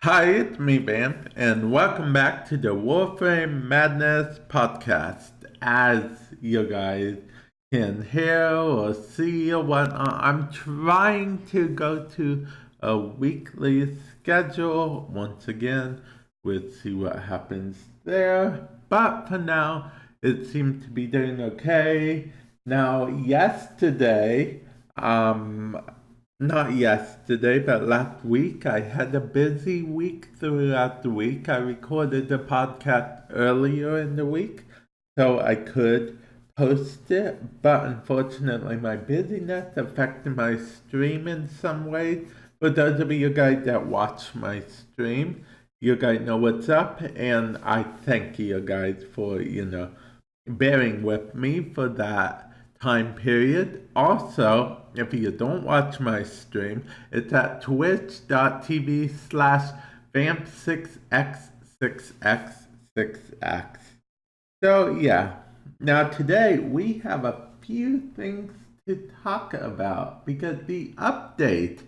Hi, it's me, Vamp, and welcome back to the Warframe Madness podcast. As you guys can hear or see or whatnot, I'm trying to go to a weekly schedule once again. We'll see what happens there. But for now, it seems to be doing okay. Now, not yesterday, but last week, I had a busy week throughout the week. I recorded the podcast earlier in the week so I could post it, but unfortunately, my busyness affected my stream in some ways. For those of you guys that watch my stream, you guys know what's up, and I thank you guys for, bearing with me for that time period. Also, if you don't watch my stream, it's at twitch.tv/vamp6x6x6x. So yeah, now today we have a few things to talk about because the update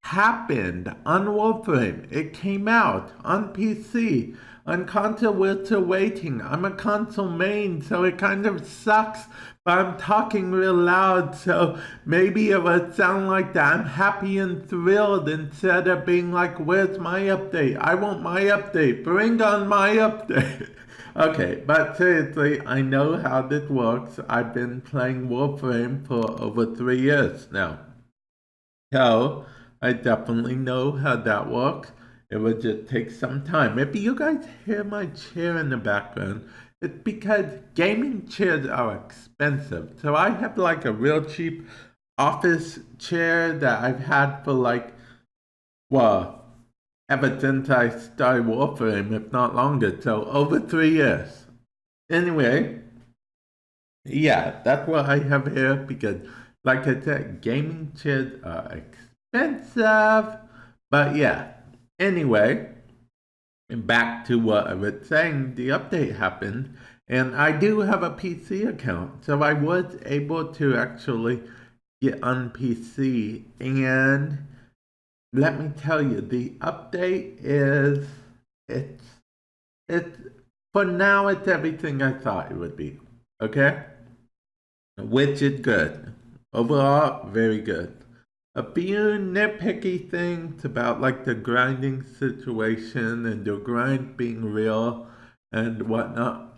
happened on Warframe. It came out on PC. On console, we're still waiting. I'm a console main, so it kind of sucks, but I'm talking real loud, so maybe it would sound like that. I'm happy and thrilled instead of being like, where's my update? I want my update. Bring on my update. Okay, but seriously, I know how this works. I've been playing Warframe for over 3 years now. So, I definitely know how that works. It would just take some time. If you guys hear my chair in the background, it's because gaming chairs are expensive. So I have like a real cheap office chair that I've had for ever since I started Warframe, if not longer. So over 3 years. Anyway, yeah, that's what I have here because, like I said, gaming chairs are expensive. But yeah. Anyway, back to what I was saying, the update happened, and I do have a PC account, so I was able to actually get on PC, and let me tell you, the update it's, for now, it's everything I thought it would be, okay? Which is good. Overall, very good. A few nitpicky things about like the grinding situation and the grind being real and whatnot.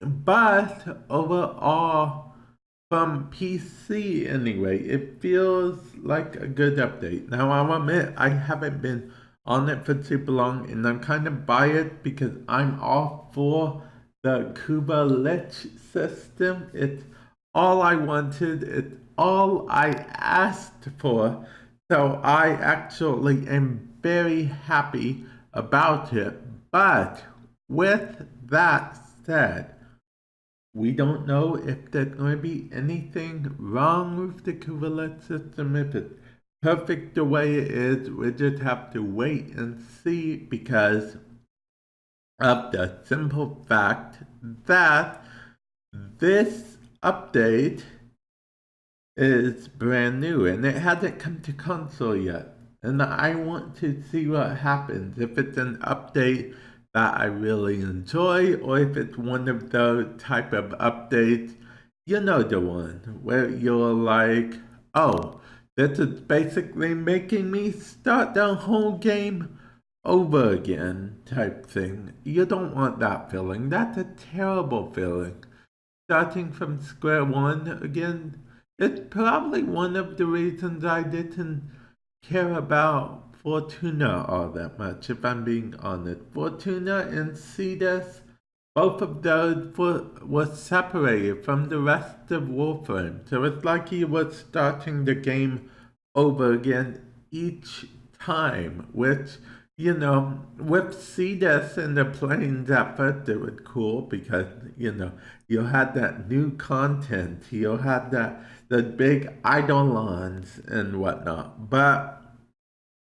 But overall, from PC anyway, it feels like a good update. Now I'll admit I haven't been on it for super long and I'm kind of biased because I'm all for the Kuva Lich system. It's all I wanted, it's all I asked for. So I actually am very happy about it. But with that said, we don't know if there's going to be anything wrong with the Kuva Lich system. If it's perfect the way it is, we just have to wait and see because of the simple fact that this update is brand new and it hasn't come to console yet. And I want to see what happens. If it's an update that I really enjoy or if it's one of those type of updates, you know the one where you're like, oh, this is basically making me start the whole game over again type thing. You don't want that feeling. That's a terrible feeling. Starting from square one again, it's probably one of the reasons I didn't care about Fortuna all that much, if I'm being honest. Fortuna and Cetus, both of those were separated from the rest of Warframe. So it's like he was starting the game over again each time, which, with Cetus and the Plains effort, it was cool because, you had that new content, you had the big eidolons and whatnot. But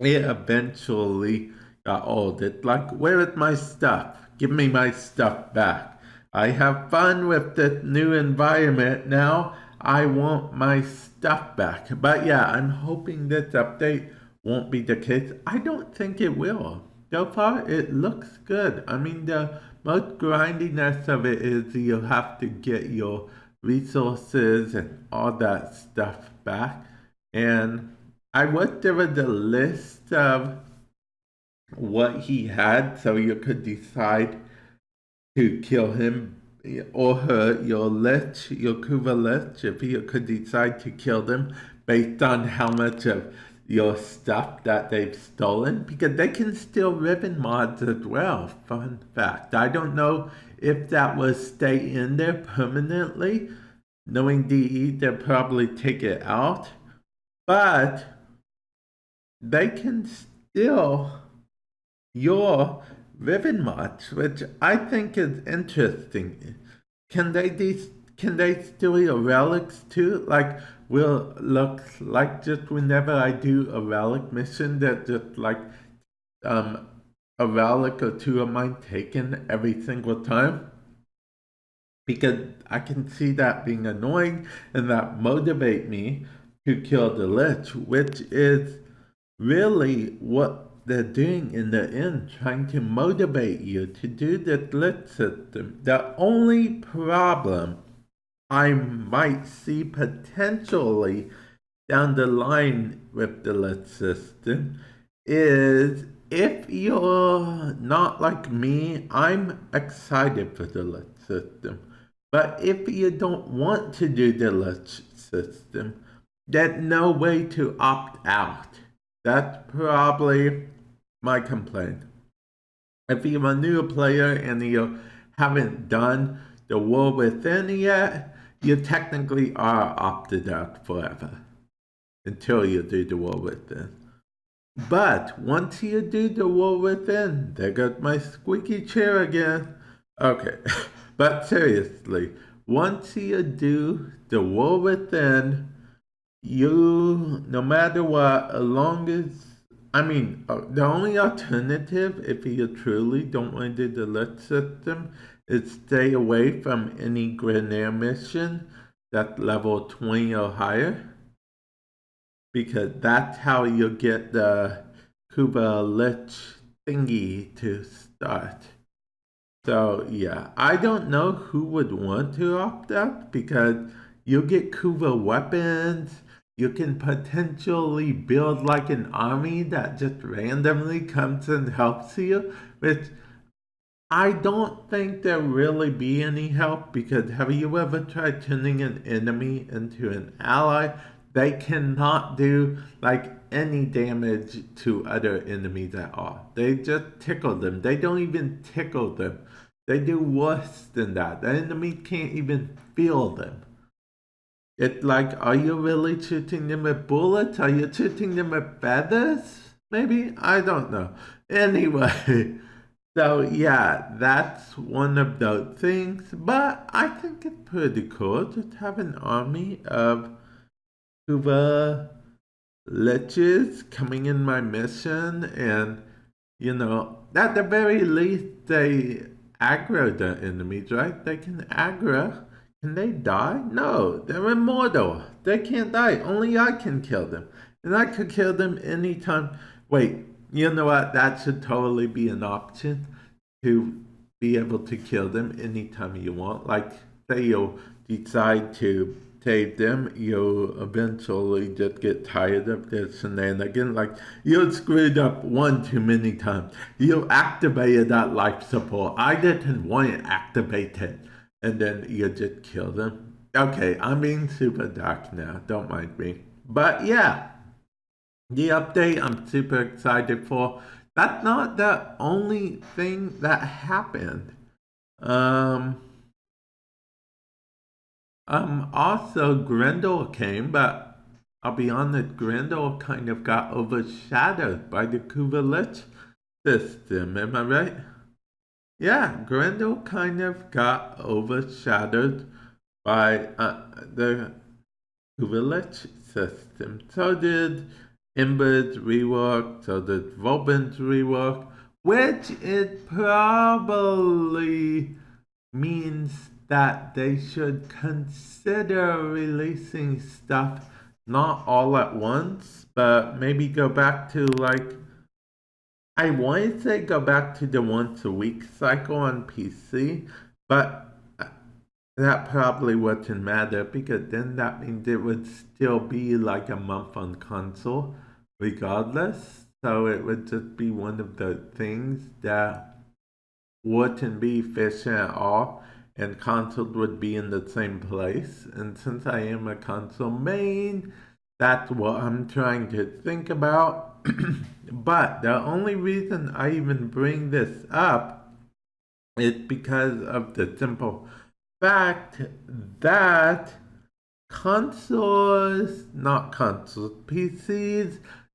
it eventually got old. It's like, where is my stuff? Give me my stuff back. I have fun with this new environment now. I want my stuff back. But yeah, I'm hoping this update won't be the case. I don't think it will. So far, it looks good. I mean, the most grindiness of it is you have to get your resources and all that stuff back. And I wish there was a list of what he had so you could decide to kill him or her, your Lich, your Kuva Lich, if you could decide to kill them based on how much of your stuff that they've stolen, because they can steal ribbon mods as well. Fun fact. I don't know if that will stay in there permanently. Knowing DE, they'll probably take it out. But they can steal your ribbon mods, which I think is interesting. Can they steal your relics too? Like, will look like just whenever I do a relic mission that just like a relic or two of mine taken every single time? Because I can see that being annoying and that motivate me to kill the Lich, which is really what they're doing in the end, trying to motivate you to do the Lich system. The only problem I might see potentially down the line with the Lich system is if you're not like me, I'm excited for the Lich system. But if you don't want to do the Lich system, there's no way to opt out. That's probably my complaint. If you're a new player and you haven't done the War Within yet, you technically are opted out forever until you do the War Within. But once you do the War Within, there goes my squeaky chair again. Okay, but seriously, once you do the War Within, you, no matter what, as long as, I mean, the only alternative, if you truly don't want to do the Lich system, is stay away from any Grenier mission that's level 20 or higher. Because that's how you get the Kuva Lich thingy to start. So yeah, I don't know who would want to opt out because you get Kuva weapons. You can potentially build like an army that just randomly comes and helps you, which I don't think there'll really be any help because have you ever tried turning an enemy into an ally? They cannot do like any damage to other enemies at all. They just tickle them. They don't even tickle them. They do worse than that. The enemy can't even feel them. It's like, are you really shooting them with bullets? Are you shooting them with feathers? Maybe? I don't know. Anyway, so yeah, that's one of those things. But I think it's pretty cool just have an army of Kuva Liches coming in my mission. And, you know, at the very least, they aggro the enemies, right? They can aggro. Can they die? No, they're immortal. They can't die. Only I can kill them. And I could kill them anytime. Wait, you know what? That should totally be an option to be able to kill them anytime you want. Like, say you decide to save them, you'll eventually just get tired of their shenanigans. Like, you screwed up one too many times. You activated that life support. I didn't want it activated. And then you just kill them. Okay, I'm being super dark now. Don't mind me. But yeah, the update I'm super excited for. That's not the only thing that happened. Also Grendel came, but I'll be honest, Grendel kind of got overshadowed by the Kuva Lich system. Am I right? Yeah, Grendel kind of got overshadowed by the Kuva Lich system. So did Ember's rework, so did Vobin's rework, which it probably means that they should consider releasing stuff not all at once, but maybe go back to like, I want to say go back to the once a week cycle on PC, but that probably wouldn't matter because then that means it would still be like a month on console regardless. So it would just be one of the things that wouldn't be efficient at all, and consoles would be in the same place. And since I am a console main, that's what I'm trying to think about. But the only reason I even bring this up is because of the simple fact that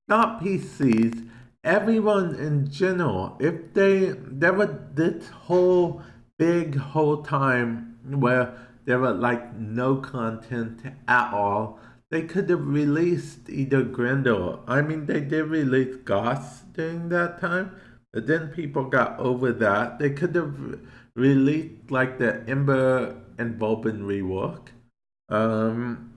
not PCs, everyone in general, if there was this whole time where there was like no content at all, they could have released either Grendel. I mean, they did release Goss during that time, but then people got over that. They could have released like the Ember and Vulcan rework. And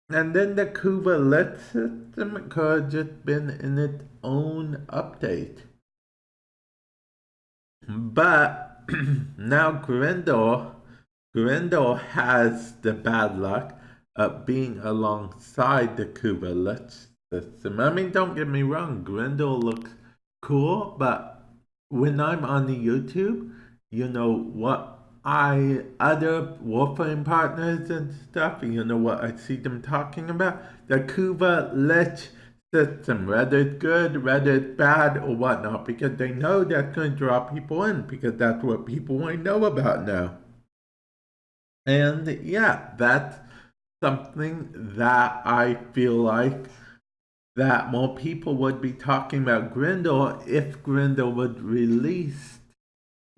then the Kuva Lich system could have just been in its own update. But now Grendel has the bad luck of being alongside the Kuva Lich system. I mean, don't get me wrong, Grendel looks cool, but when I'm on the YouTube, you know what other Warframe partners and stuff, you know what I see them talking about? The Kuva Lich system, whether it's good, whether it's bad, or whatnot, because they know that's going to draw people in, because that's what people want to know about now. And yeah, that's something that I feel like that more people would be talking about Grendel if Grendel would release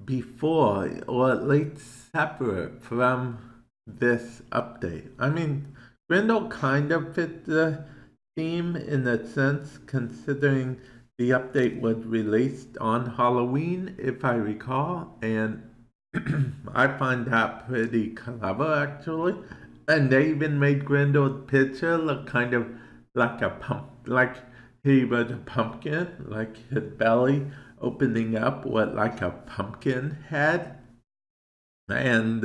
before, or at least separate from this update. I mean, Grendel kind of fits the theme in a sense, considering the update was released on Halloween, if I recall, and I find that pretty clever actually. And they even made Grendel's picture look kind of like a like he was a pumpkin, like his belly opening up with like a pumpkin head. And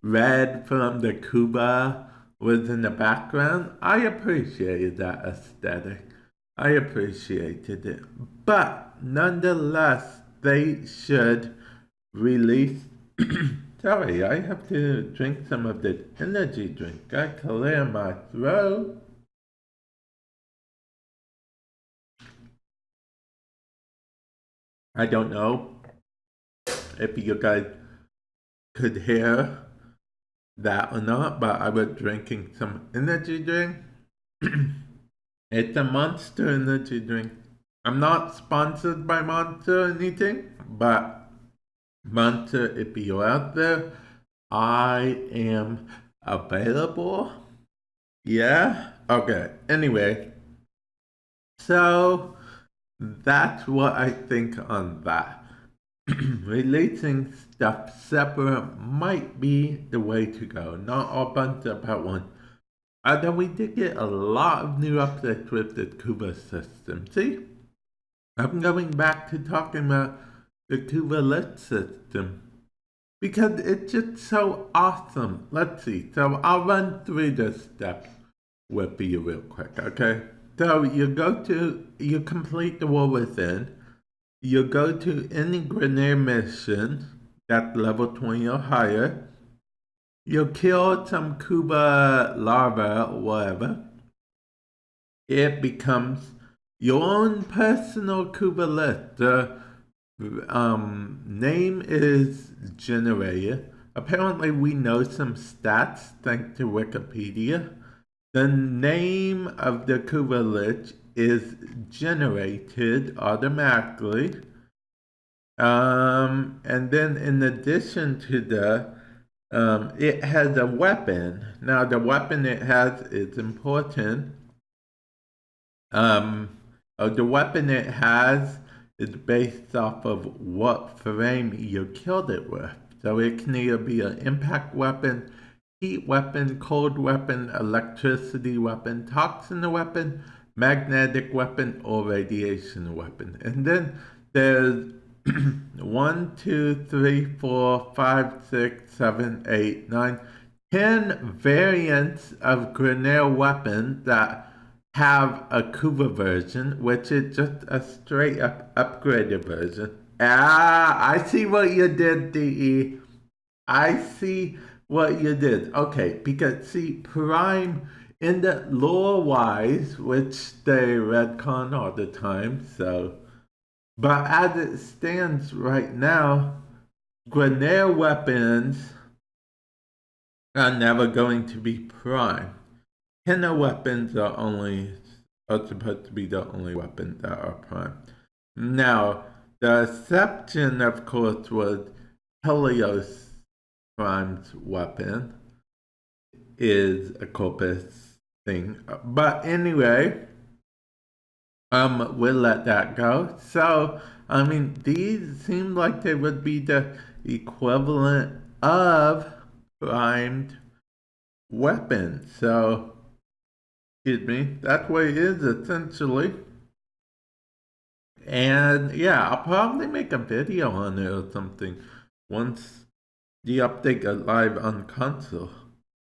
red from the Kuba was in the background. I appreciated that aesthetic. I appreciated it. But nonetheless, they should release. Sorry, I have to drink some of this energy drink. I clear my throat. I don't know if you guys could hear that or not, but I was drinking some energy drink. It's a Monster energy drink. I'm not sponsored by Monster or anything, but Monster, if you're out there, I am available. Yeah? Okay. Anyway, so that's what I think on that. Releasing stuff separate might be the way to go, not all bunched up at once. Although we did get a lot of new updates with the Kuva system. See? I'm going back to talking about the Kuva Lich system because it's just so awesome. Let's see. So I'll run through the steps with you real quick, okay? So you complete the War Within. You go to any grenade mission that's level 20 or higher. You kill some Kuva larva or whatever. It becomes your own personal Kuva Lich. The name is generated. Apparently we know some stats thanks to Wikipedia. The name of the Kuva Lich is generated automatically. And then in addition to the it has a weapon. Now the weapon it has is important. The weapon it has is based off of what frame you killed it with. So it can either be an impact weapon, heat weapon, cold weapon, electricity weapon, toxin weapon, magnetic weapon, or radiation weapon. And then there's 1, 2, 3, 4, 5, 6, 7, 8, 9, 10 variants of Grineer weapons that have a Kuva version, which is just a straight up upgraded version. I see what you did, DE. I see what you did. Okay, because see, Prime in the lore wise, which they retcon all the time, so. But as it stands right now, Grineer weapons are never going to be Prime. Henna weapons are supposed to be the only weapons that are Prime. Now, the exception, of course, was Helios Prime's weapon is a Corpus thing. But anyway, we'll let that go. So, I mean, these seem like they would be the equivalent of primed weapons. So, excuse me, that's what it is essentially. And yeah, I'll probably make a video on it or something once the update goes live on console.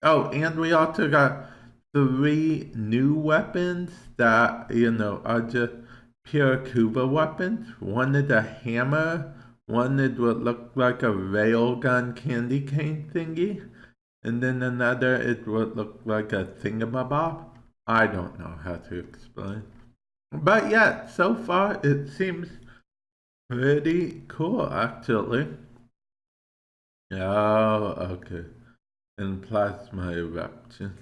Oh, and we also got 3 new weapons that, are just pure Kuva weapons. One is a hammer, one is what looked like a railgun candy cane thingy, and then another is what looked like a thingamabob. I don't know how to explain. But yeah, so far it seems pretty cool, actually. Oh, okay. And plasma eruption.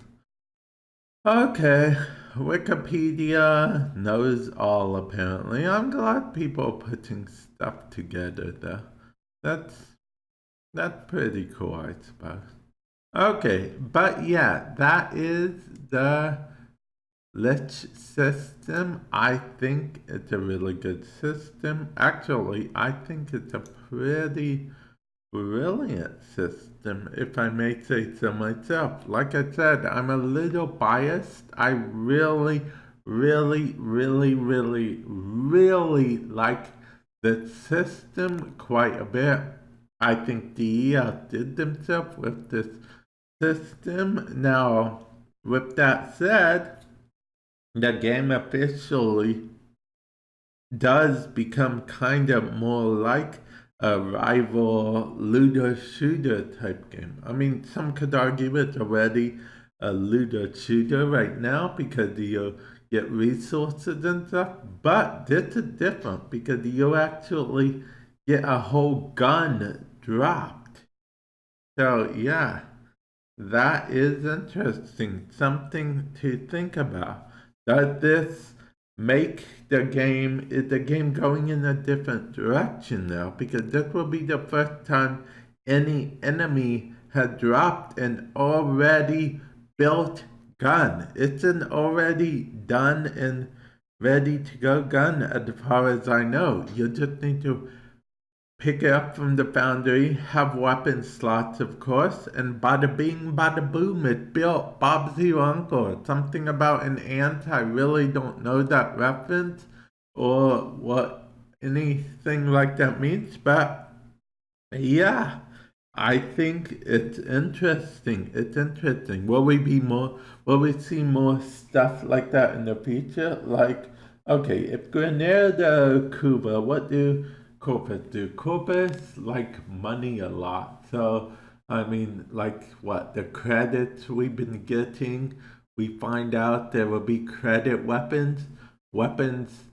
Okay, Wikipedia knows all apparently. I'm glad people are putting stuff together though. That's pretty cool, I suppose. Okay, but yeah, that is the Lich system. I think it's a really good system. Actually, I think it's a pretty brilliant system, if I may say so myself. Like I said, I'm a little biased. I really, really, really, really, really like the system quite a bit. I think DE outdid themselves with this system. Now, with that said, the game officially does become kind of more like a rival looter shooter type game. I mean, some could argue it's already a looter shooter right now because you get resources and stuff, but this is different because you actually get a whole gun dropped. So yeah, that is interesting. Something to think about. Does this make is the game going in a different direction now? Because this will be the first time any enemy has dropped an already built gun. It's an already done and ready to go gun as far as I know. You just need to pick it up from the foundry, have weapon slots, of course, and bada bing, bada boom, it's built. Bob's your uncle. Something about an ant, I really don't know that reference or what anything like that means, but yeah, I think it's interesting. It's interesting. Will we see more stuff like that in the future? Like, okay, if Grineer the Kuva, what do Corpus do? Corpus like money a lot. So, I mean, like what? The credits we've been getting, we find out there will be credit weapons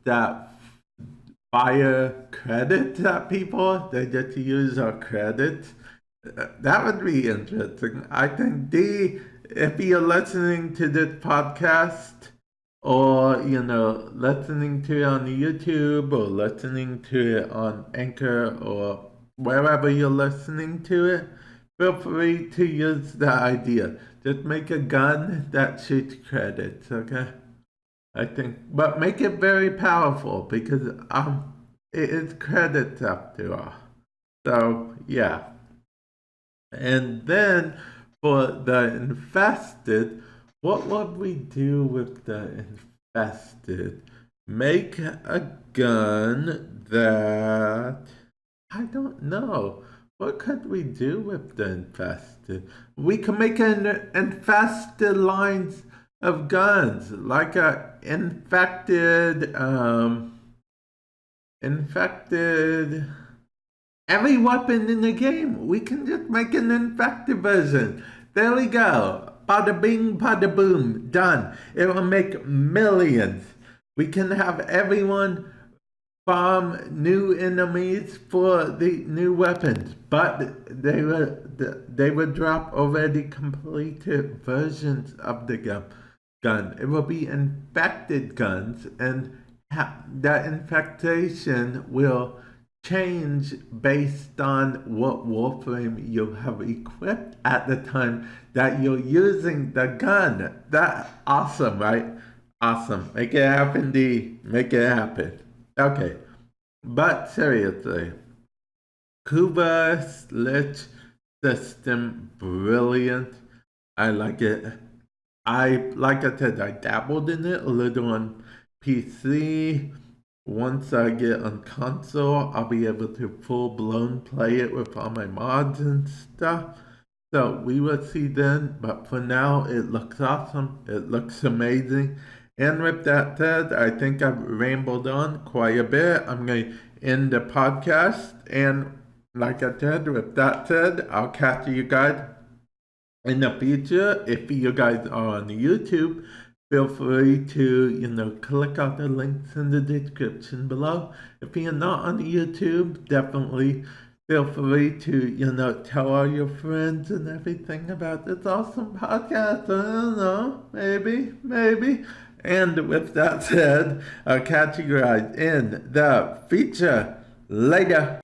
that fire credits at people. They get to use our credits. That would be interesting. I think if you're listening to this podcast, or listening to it on YouTube or listening to it on Anchor or wherever you're listening to it, feel free to use the idea. Just make a gun that shoots credits, okay? I think, but make it very powerful because it is credits after all. So yeah. And then for the infested, what would we do with the infested? Make a gun that... I don't know. What could we do with the infested? We could make an infested lines of guns, like a infected, infected... Every weapon in the game, we can just make an infected version. There we go. Bada bing, bada boom, done. It will make millions. We can have everyone farm new enemies for the new weapons, but they would drop already completed versions of the gun. It will be infected guns, and the infectation will change based on what Warframe you have equipped at the time that you're using the gun. That's awesome, right? Awesome. Make it happen, D. Make it happen. Okay. But seriously, Kuva Lich system, brilliant. I like it. Like I said, I dabbled in it a little on PC. Once I get on console, I'll be able to full-blown play it with all my mods and stuff. So we will see then, but for now, it looks awesome. It looks amazing. And with that said, I think I've rambled on quite a bit. I'm going to end the podcast. And like I said, with that said, I'll catch you guys in the future. If you guys are on YouTube, feel free to, click on the links in the description below. If you're not on YouTube, definitely feel free to, tell all your friends and everything about this awesome podcast. I don't know, maybe. And with that said, I'll catch you guys in the future. Later.